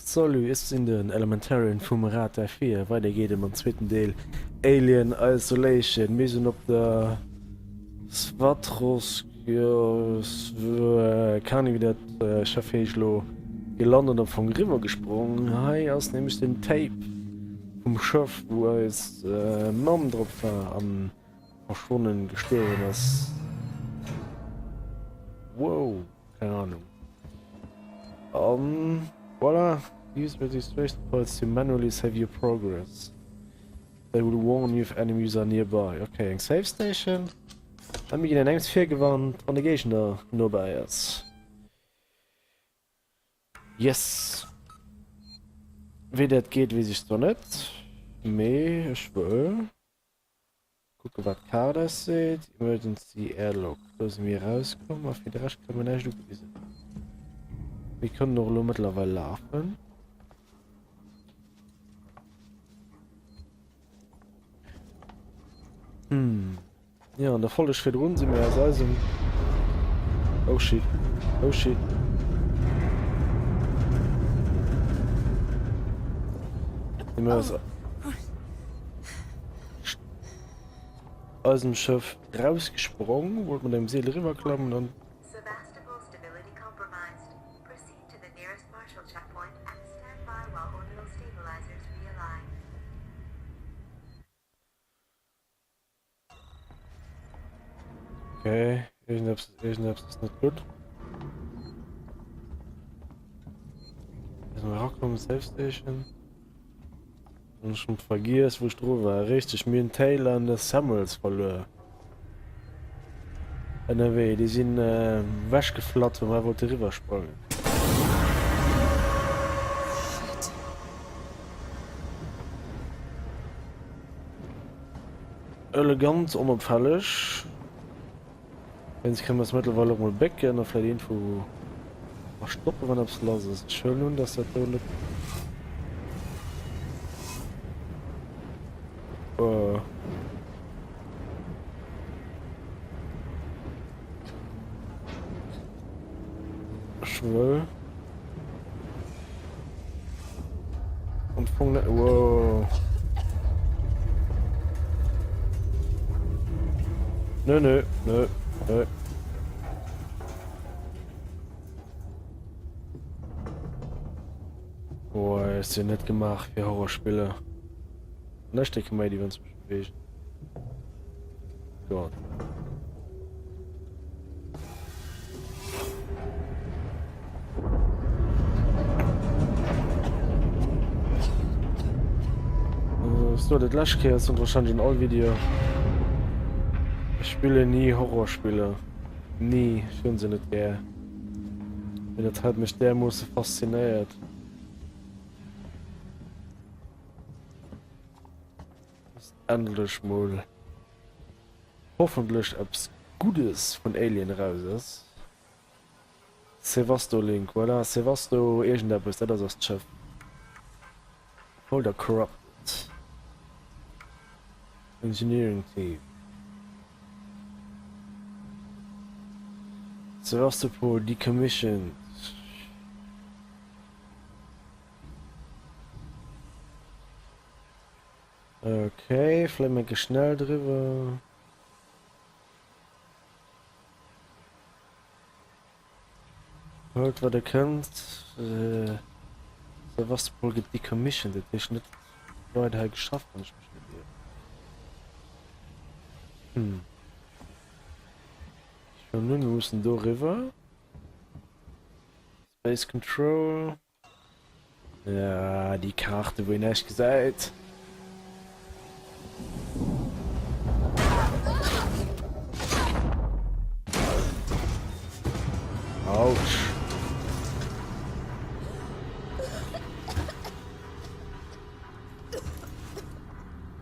Solu ist in den Elementarien vom Rat der 4, weiter geht im zweiten Teil Alien Isolation. Wir sind auf der Svatros, kann ich wieder Cheflo gelandet und vom River gesprungen. Hi, aus nämlich den Tape vom Schiff, wo als Mann drauf war, am verschwunden gestorben ist. Wow, keine Ahnung. Voila. Use registration pods to manually save your progress. They will warn you if enemies are nearby. Okay, ein Save Station. Dann bin ich in den engst 4 gewandt und ich da nur bei ist. Yes. Wie das geht, weiß ich doch nicht. Me, ich will. Gucken, was Karte sieht. Emergency Airlock. Da sind wir rauskommen. Auf den Rest können wir nicht durchlesen. Wir können noch mittlerweile laufen. Ja, und der volle Schritt rund sind wir also. Oh shit. Oh shit. Sind wir aus dem Schiff rausgesprungen, wollten wir dem See rüberklappen und okay, irgendwas ist nicht gut. Jetzt mal rauskommen, Safe Station. Und schon vergiss, wo ich drauf war. Richtig, mir ein Teil an des Samuels verloren. NRW, die sind weggeflattert und man wollte rüberspringen. Elegant, unauffällig. Jetzt können wir es mittlerweile auch mal backen, und vielleicht irgendwo stoppen, wenn es los ist. Schön nun, dass das toll ist. Schwöll. Und Punkt. Wow. Nö. Boah, ist ja nicht gemacht für Horrorspiele. Na, stecke mal die, wenn es mich bewegt. Gott. So, das Laschke ist wahrscheinlich ein All-Video. Ich spiele nie Horrorspiele. Nie. Ich finde sie nicht geil. Wenn das hat mich dermaßen fasziniert. Das ist endlich mal. Hoffentlich etwas Gutes von Alien raus ist. Sevastolink, oder? Sevasto, irgendetwas, das ist das Schiff. Holder Corrupted. Engineering Team. Sevastopol decommissioned. Okay, vielleicht mal schnell drüber. Hört, was ihr könnt. Sevastopol get decommissioned. Das ist nicht weiter geschafft, wenn ich mich nicht irre. Und nun müssen wir rüber. Space Control. Ja, die Karte, wo ich nicht gesagt. Autsch.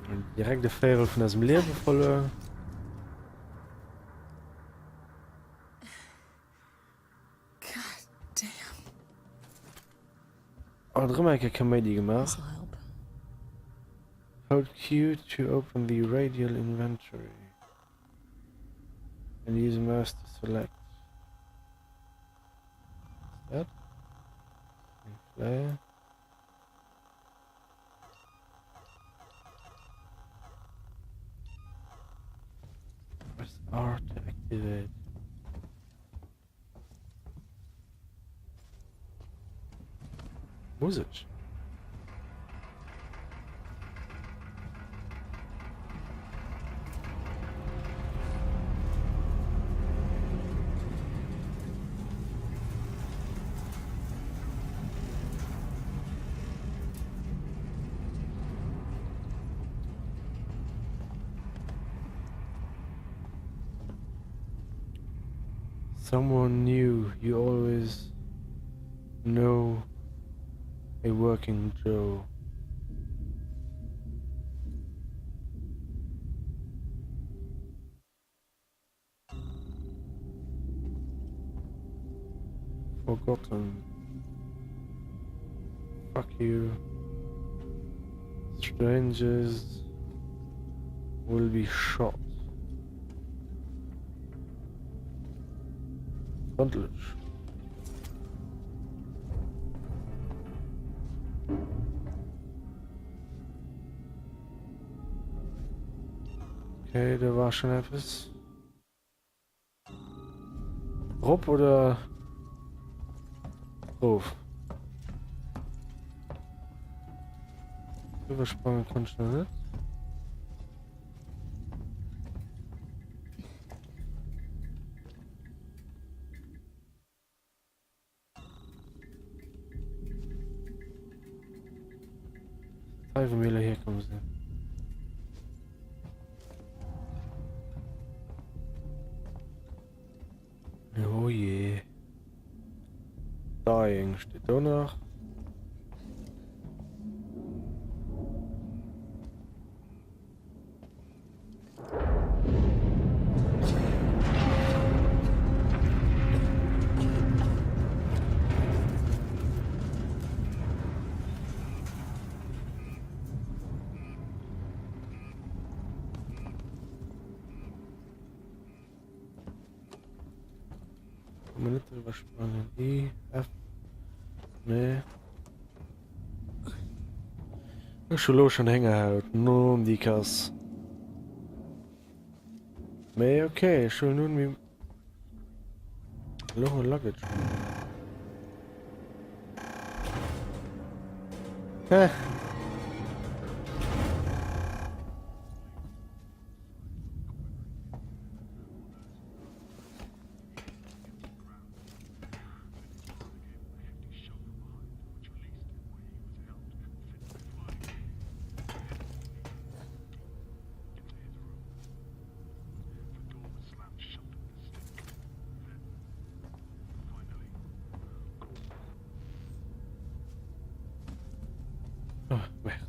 Und direkt der Fähre von diesem Leben verloren. Oh, drüber kann man die gemacht. Hold Q to open the radial inventory. and use mouse to select. That. And flare. Press R to activate. Music. Someone new, you always know a working Joe. Forgotten. Fuck you. Strangers will be shot. Frontlich. Okay, da war schon etwas. Rob oder Ruf? Übersprungen kann ich noch nicht. Teufel hier kommen sie. Oh je. Dying steht da noch. Kann man nicht drüber spannen. I, F. Nee. Ich schon los schon hängen halten. Nur um die Kasse. Nee, okay. Schon nun wie. Loch und Luggage. Hä? Oh, merci.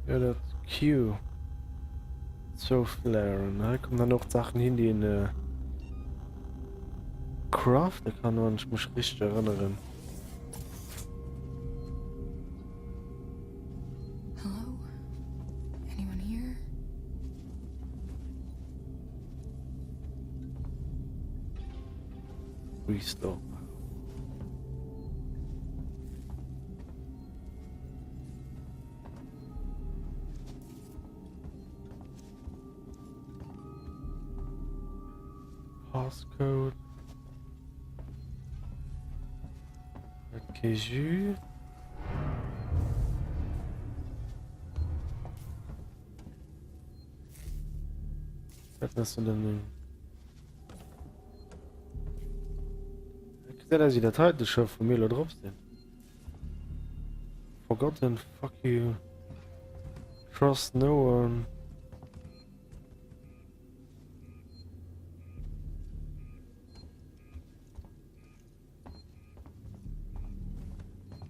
Ja, das Q. So flaren. Da kommen dann noch Sachen hin, die in Craft, da kann man sich mich richtig erinnern. Hello? Anyone here? Restore. Passcode. KJ. Was hast du denn? Ich sehe, dass die Datei schon von mir drauf sind. Forgotten, fuck you. Trust no one.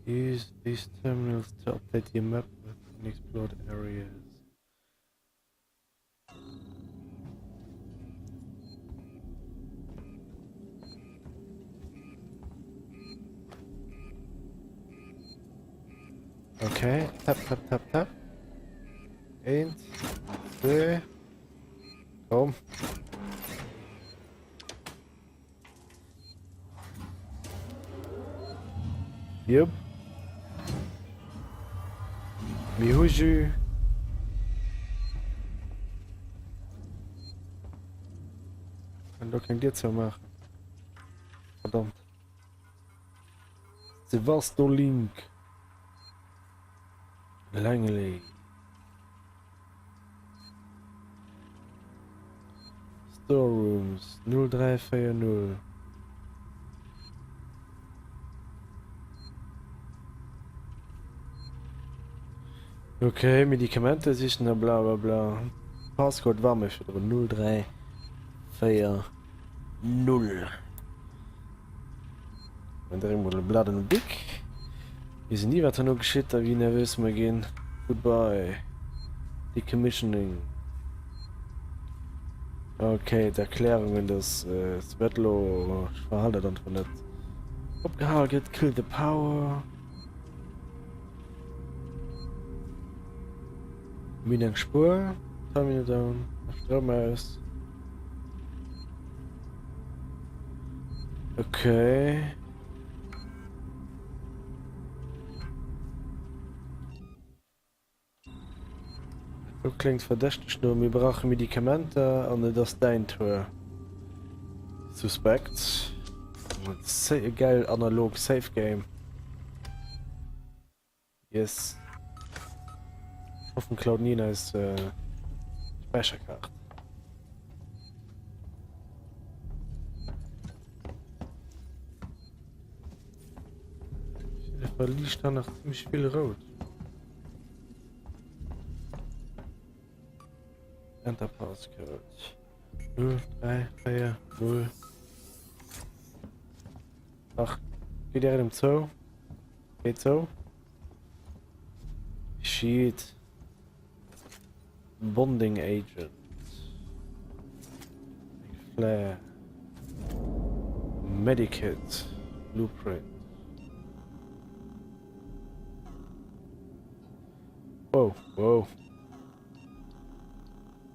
Use these terminals to update your map with unexplored areas. Okay, tap tap tap tap. And Okay. Komm. Yep. Mihuju. Kann doch kein Dir zu machen. Verdammt. Sevastolink. Langley. Storerooms 0340. Okay, Medikamente sich na bla bla bla. Passcode war mir für 0340. Und der wurde bladen und dick. Wir sind nie weiter nur geschickt, wie nervös wir gehen. Goodbye. Decommissioning. Okay, die Erklärungen des Svetlo verhalten dann von nicht. Abgehalten, kill the power. Minang Spur. Terminal down. Strom aus. Okay. Das klingt verdächtig, nur wir brauchen Medikamente und das dein Tor. Suspekt. Geil, analog Safe Game. Yes. Auf dem Cloud Nina ist Speicherkarte. Der verliest da noch ziemlich viel Rot. Enter Passcode 0340. Ach, geht er im Zoo? Geht so? Shit. Bonding Agent. Flare. Medikit. Blueprint. Wow, wow.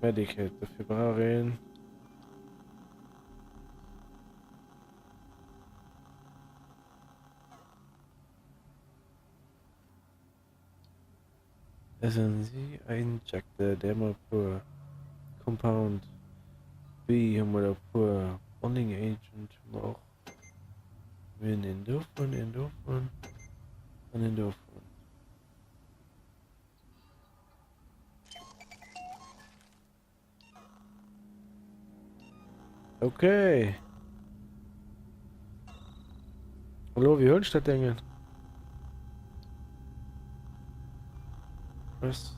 Medikit, dafür brauche ich ihn. SNC injected demo pur compound B haben wir da pur bonding agent auch wenn Endorphin und Endorphin. Okay. Hallo, wie hörst du das Ding? Press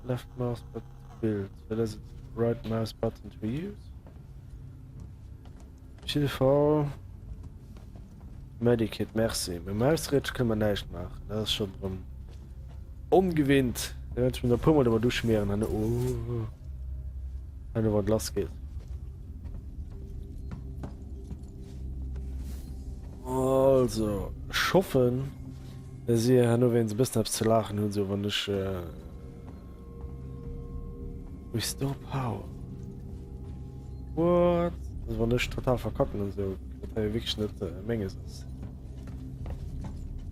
left mouse button to build. That is right mouse button to use. Schilfall. Medikit, merci. Mit Mausritsch kann man nicht machen. Das ist schon drum. Ungewinnt. Da werde ich mir der Pummel aber durchschmieren. Oh. Wenn was los geht. Also, schaffen. Sie nur wenn sie bis zu lachen und so, wenn ich Restore Power. What? Das war nicht total verkacken und so. Das war wirklich nicht Menge ist.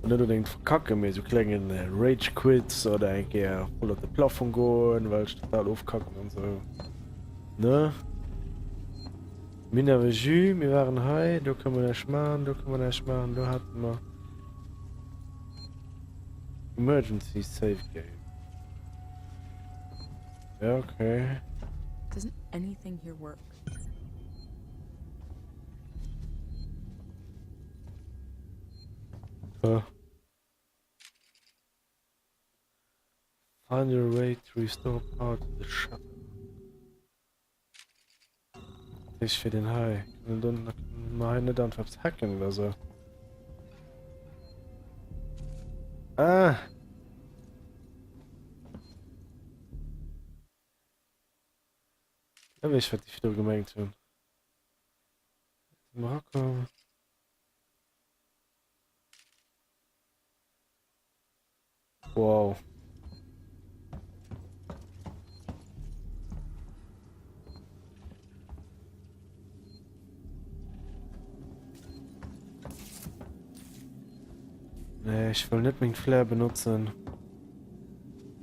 Und nicht unbedingt verkacken, mehr so klingen Rage Quits oder ein voll auf die Plattform gehen, weil ich total aufkacken und so. Ne? Mina Regie, wir waren high, da können wir nicht machen, da hatten wir Emergency Safe Game. Ja, okay. Doesn't anything here work? Find your way to restore power to the shuttle. Das ist für den Hai. Und dann mal nicht einfach hacken oder so. Ah! Ja, weiß, was ich wieder gemeint habe. Marco. Wow. Nee, ich will nicht meinen Flair benutzen.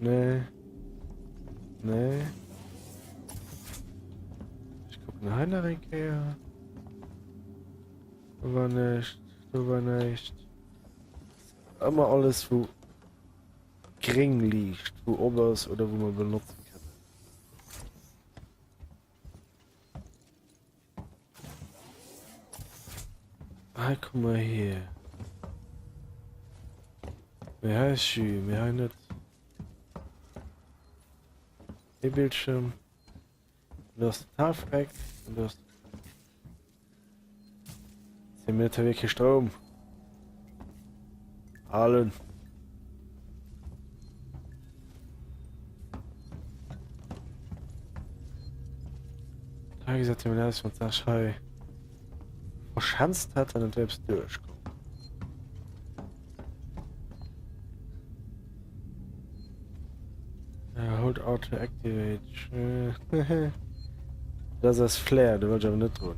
Nee. Nee. Ich guck nach einer Ecke. Du war nicht. Du war nicht. Immer alles, wo gering liegt, wo oberst oder wo man benutzen kann. Ah, guck mal hier. Mir heißt sie, mir heißt nicht. Der Bildschirm. Du hast total verreckt. Und du hast 10 Meter wirklich Strom. Allen. Da gesagt, wenn er das mit Saschei verschanzt hat, dann selbst durchkommen. Hold Auto Activate. Das ist das Flair, du willst aber nicht tun.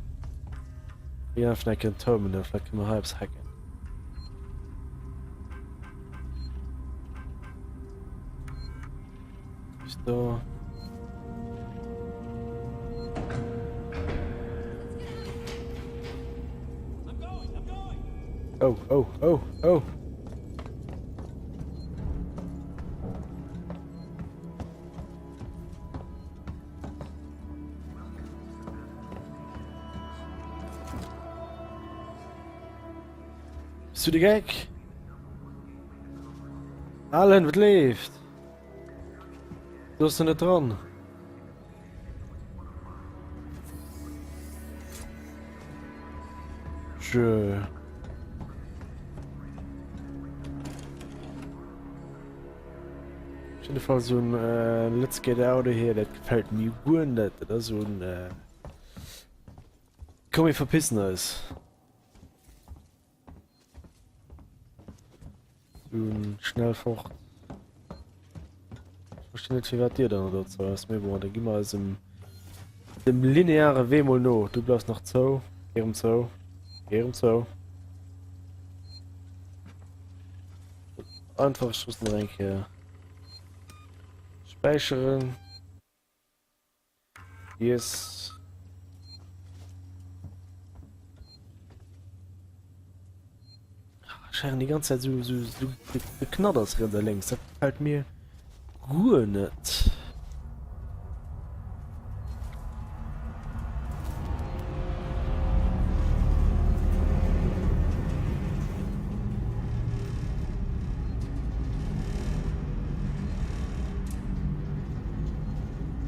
Wir haben vielleicht einen Terminal, vielleicht können wir halbs hacken. Ist da. Oh, oh, oh, oh. Bist du die Gag? Allen, was lebt? Du bist nicht dran. Schön. Auf jeden Fall so ein Let's Get Out of Here, das gefällt mir gut nicht. Das ist so ein komm, ich verpissen ist. So ein Schnellfort. Ich verstehe nicht, wie weit dir dann dazu ist. Mir dann geh mal dem linearen W mal noch. Du bleibst noch Zoo. Geh Zoo. Geh Zoo. Einfach Schussenränke. Speichern. Yes. Scheinen die ganze Zeit so beknattert ganz längs. Das gefällt mir gut nicht.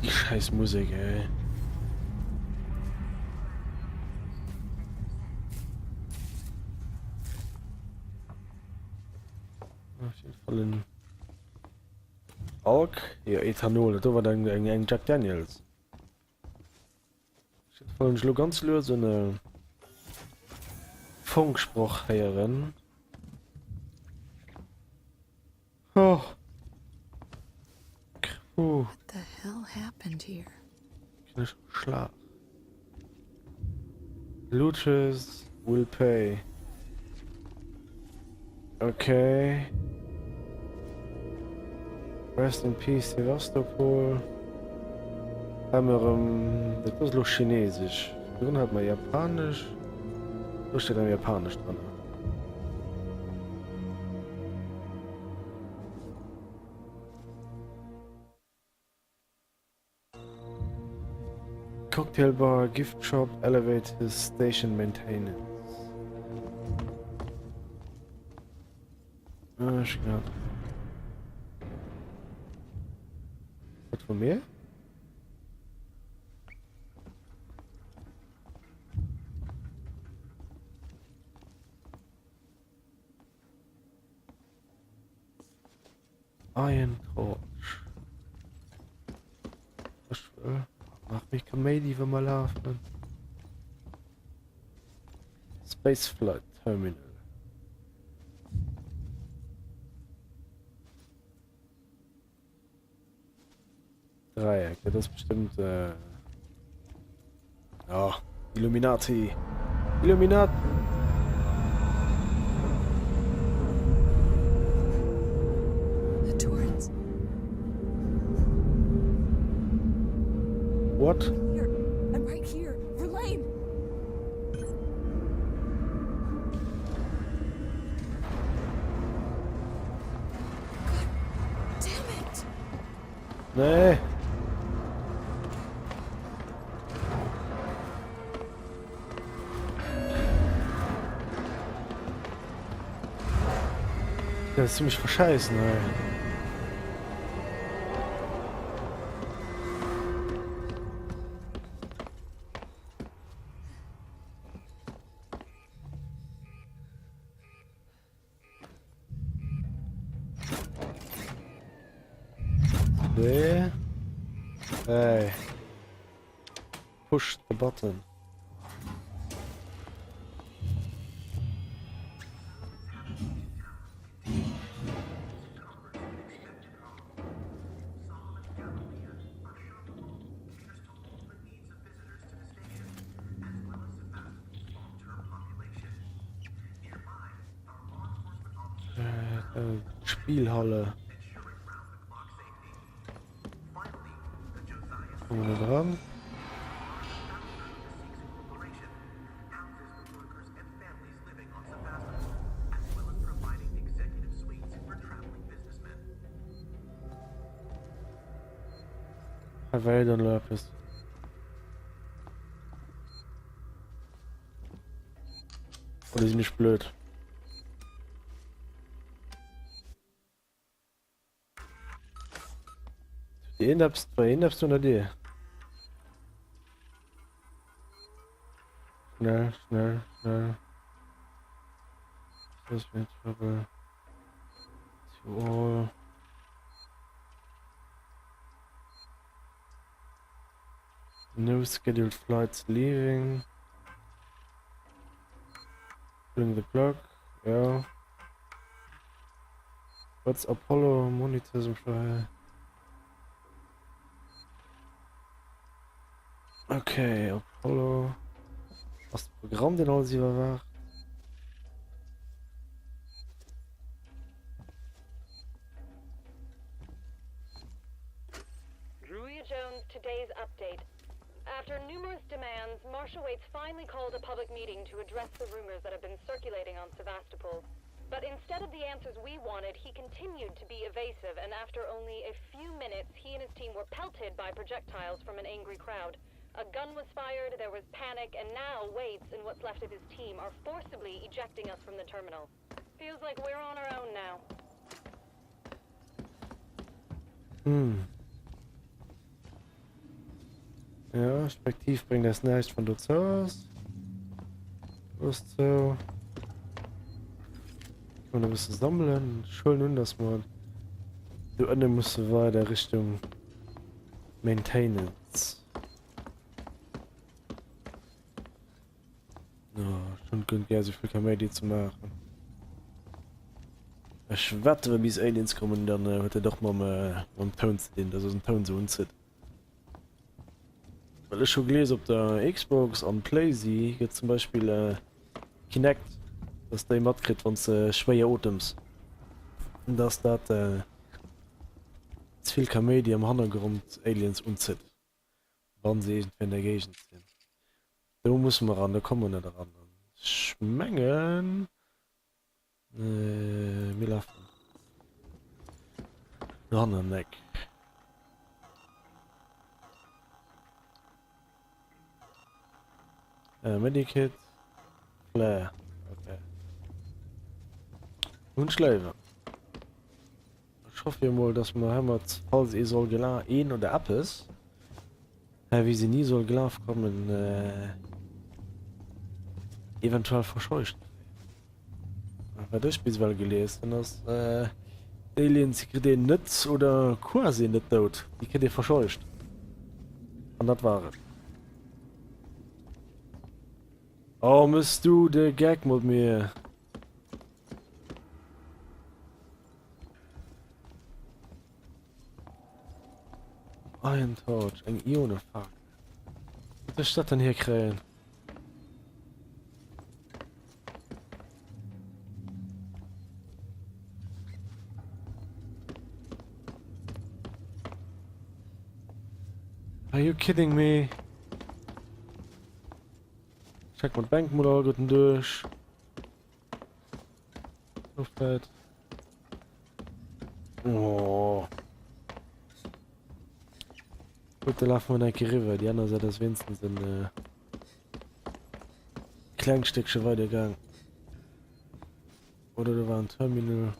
Die scheiß Musik, ey. Auf jeden Fall ein Alk. Ja, Ethanol. Da war dann ein Jack Daniels. Auf jeden Fall ein Schluck ganz lös so eine Funkspruch hören. Oh. What the hell happened here? Schlag. Luches will pay. Okay. Rest in peace, Sevastopol. Haben wir, das ist noch Chinesisch. Drin hat man Japanisch. Da steht dann Japanisch dran. Cocktail bar, gift shop, elevator, station maintenance. Ah, ich glaub. Was von mir? Iron Torch. Was mach mich Comedy, wenn wir laufen. Spaceflight Terminal. Dreieck, ja, das ist bestimmt ja, Illuminati. Illuminati. What? Here. I'm right here. Verlaine! God damn it! Nee. Das ist ziemlich verscheißen, ey. Nee. Hey. Push the button. Spielhalle. Kommen wir da dran? Hawaii und Lapis. Oder sind nicht blöd? Den habst du unter dir. Schnell, schnell, schnell. Das wird Trouble. To all. No scheduled flights leaving. Pulling the plug. Yeah. What's Apollo monitors and fly? Okay, Apollo. Was das Programm denn alles überwacht? Julia Jones, today's update. After numerous demands, Marshal Waits finally called a public meeting to address the rumors that have been circulating on Sevastopol. But instead of the answers we wanted, he continued to be evasive, and after only a few minutes, he and his team were pelted by projectiles from an angry crowd. A gun was fired, there was panic, and now Waits and what's left of his team are forcibly ejecting us from the terminal. Feels like we're on our own now. Ja, respektiv bringt das nicht von dort aus. Was so. Und ein bisschen sammeln. Schön und das mal. Du Ende musst weiter Richtung Maintenance. Ja, schon könnt ihr so viel Comedy zu machen. Ich wette, bis Aliens kommen, dann wird er doch mal am Ton sehen, dass es ein Ton so unzieht. Weil ich schon gelesen ob der Xbox und PlayZ jetzt zum Beispiel Kinect, dass der matt kriegt, wenn es schwere Items. Und dass das zu viel Comedy am Hintergrund Aliens unzieht. Wann sie irgendwie in der Gegend sind. Da muss man ran, da kommen wir nicht ran. Schmengen. Wir laufen. Noch einen Neck. Medikit. Flare. Okay. Und Schleife. Ich hoffe mal, dass man haben, falls ihr soll gelaufen, ein oder ab ist. Wie sie nie soll gelaufen kommen, eventuell verscheucht. Aber das Spiel wel gelesen, dass Aliens den nicht oder quasi nicht tot. Die könnt ihr verscheucht. Und das war es. Oh, musst du den Gag mit mir? Ein Torch, ein Ionenfuck. Was ist das denn hier kriegen? Are you kidding me? Check mal Bankmodell guten durch. Luftfeld. Oh. Gut, da laufen wir nach River. Die andere Seite des Winstens sind Kleinstückchen weitergegangen. Oder da war ein Terminal.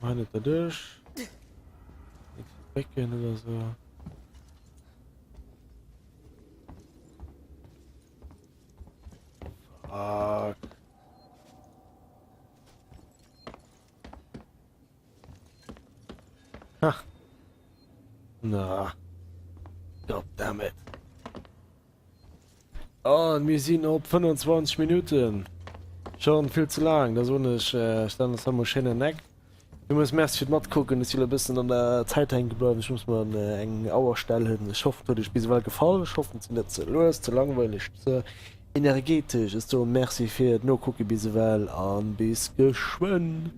War nicht da durch. Nichts weggehen oder so. Fuck. Ha. Na. Goddammit. Oh, und wir sind auf 25 Minuten. Schon viel zu lang. Da so eine Standard-Maschine neck. Wir müssen erst für Mod gucken, dass wir ein bisschen an der Zeit hängen geblieben. Ich muss mal eine enge Auer stellen. Ich hoffe, dass ich bis bald gefallen. Ich hoffe, es ist nicht zu los, zu langweilig, zu energetisch. Ist so, merci für no gucken bis well an bis geschwind.